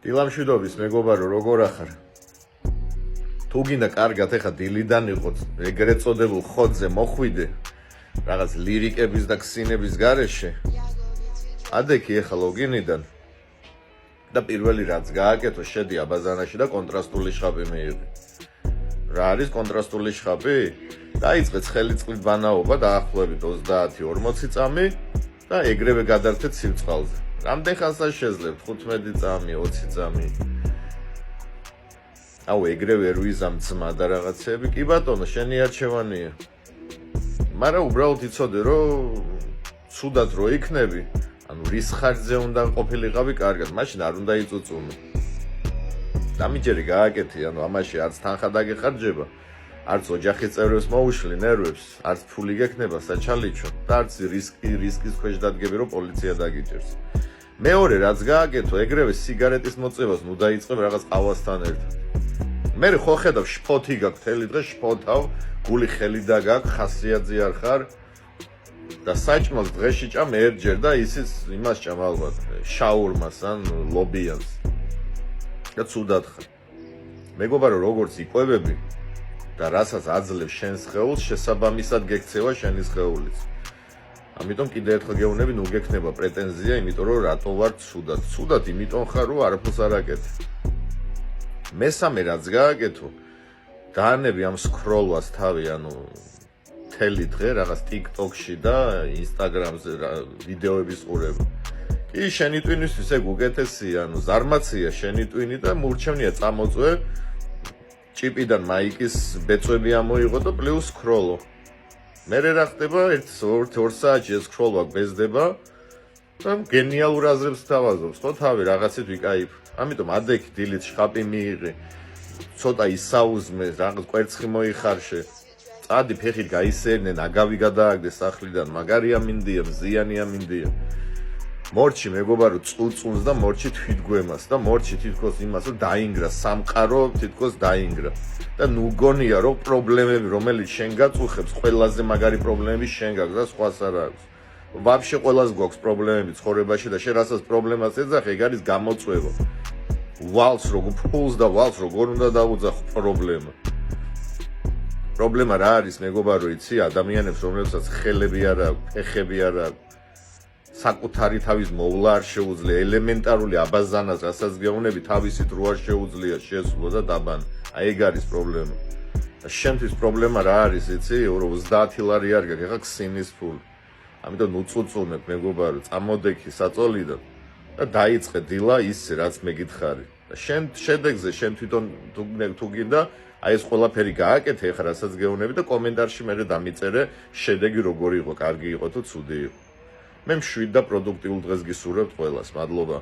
დილამშვიდობის მეგობარო, როგორ ახარ? თუ გინდა კარგად ეხა დილიდან იყოთ, ეგრეთ წოდებულ ხოძზე მოხვიდე, რაღაც ლირიკების და ქსინების გარეშე. ადექი ეხა ლოგინიდან და პირველი რაც გააკეთო, შედი აბაზანაში და კონტრასტული შხაპი მიიღე. რა არის კონტრასტული შხაპი? დაიწყე ცხელი წყლით ბანაობა დაახლოებით 30-40 წამი და ეგრევე გადართეთ სივწყალზე. რამდენ ხანსა შეძლებთ? 15 წამი, 20 წამი. აუ ეგრევე რუიზამ ძმა და რაღაცები. კი ბატონო, შენი არჩევანია. მაგრამ უბრალოდ იცოდე, რომ ცუდად რო იქნები, ანუ რის ხარჯზე უნდა ყოფილიყავი კარგად, მაშინ არ უნდა იწუწუნო. დამიჯერე გააკეთე, ანუ ამაში არც თანხა დაგეხარჯება, არც ოჯახის წევრებს მოუშლი ნერვებს, არც ფული გექნება საჩალიჩო და არც რისკის ქვეშ დადგები, რომ პოლიცია დაგიჭერს. მეორე რაც გააკეთო, ეგრევე სიგარეტის მოწევას ნუ დაიწყებ რაღაც ყავასთან ერთად. მე ხო ხედავ შფოთი გაქვს მთელი დღე შფოთავ, გული ხელი და გაქვს, ხასიათზე არ ხარ და საჭმელს დღეში ჭამ ერთჯერ და ისიც იმას ჭამ ალბათ, შაურმას ან ლობიანს. და ცუდად ხარ. მეგობარო, როგორც იკვებები და რასაც აძლევს შენ სხეულს, შესაბამისად გექცევა შენი სხეულიც. ამიტომ კიდე ერთხელ გეუბნები, ნუ გექნება პრეტენზია, იმიტომ რომ რატო ვარ ცუდად. ცუდად იმიტომ ხარ, რომ არაფერს არ აკეთებ. მესამე რაც გააკეთო, დაანები ამ სკროლვას თავი, ანუ მთელი დღე რაღაც TikTok-ში და Instagram-ზე ვიდეოების ყურება. კი, შენი ტვინისთვის ეგ უკეთესია, ანუ ზარმაცია შენი ტვინი და მურჩევნია წამოწვე, ჭიპიდან მაიკის ბეწვები ამოიღო და პლუს სკროლო. მერე რა ხდება, 1-2 საათში ეს სკროლვა გბეზდება და გენიალურ აზრებს თავაზობს, ხო თავი რაღაცით ვიკაიფ. ამიტომ ადექი დილით შხაპი მიიღე, ცოტა ისაუზმე, რაღაც კვერცხი მოიხარშე. წადი ფეხით გაისერნე, ნაგავი გადააგდე სახლიდან, მაგარია მინდია, მზიანია მინდია. მორჩი მეგობარო წუწუნს და მორჩი თვითგვემას და მორჩი თითქოს იმას რომ დაინგრა, სამყარო თითქოს დაინგრა. და ნუ გონია რომ პრობლემები, რომელიც შენ გაწუხებს, ყველაზე მაგარი პრობლემები შენ გაქვს და სხვას არ აქვს. ვაფშე ყველას გვაქვს პრობლემები ცხოვრებაში და შენ რასაც პრობლემას ეძახე, ეგ არის გამოწვევა. ვალს როგორ ფულს და ვალს როგორ უნდა დაუძახო პრობლემა. პრობლემა რა არის მეგობარო, იცი, ადამიანებს რომლებსაც ხელები არ აქვს, ფეხები არ აქვს, საკუთარი თავის მოვლა არ შეუძლია, ელემენტარული აბაზანას, რასაც გეუბნები, თავისით რო არ შეუძლია შესვლა და დაბანა. აი ეგ არის პრობლემა. და შენთვის პრობლემა რა არის, იცი, რომ 30 ლარი არ გაქვს, ეხა ქსინის ფული. ამიტომ ნუ წუწუნებ მეგობარო, წამოდექი საწოლიდან და დაიწყე დილა ისე რაც მეკითხარი. და შენ შედეგზე შენ თვითონ თუ გინდა, აი ეს ყველაფერი გააკეთე, ეხა რასაც გეუბნები და კომენტარში მე დამიწერე შედეგი როგორი იყო, კარგი იყო თუ ცუდი იყო. მე მშვიდ და პროდუქტიულ დღეს გისურვებთ ყველას. მადლობა.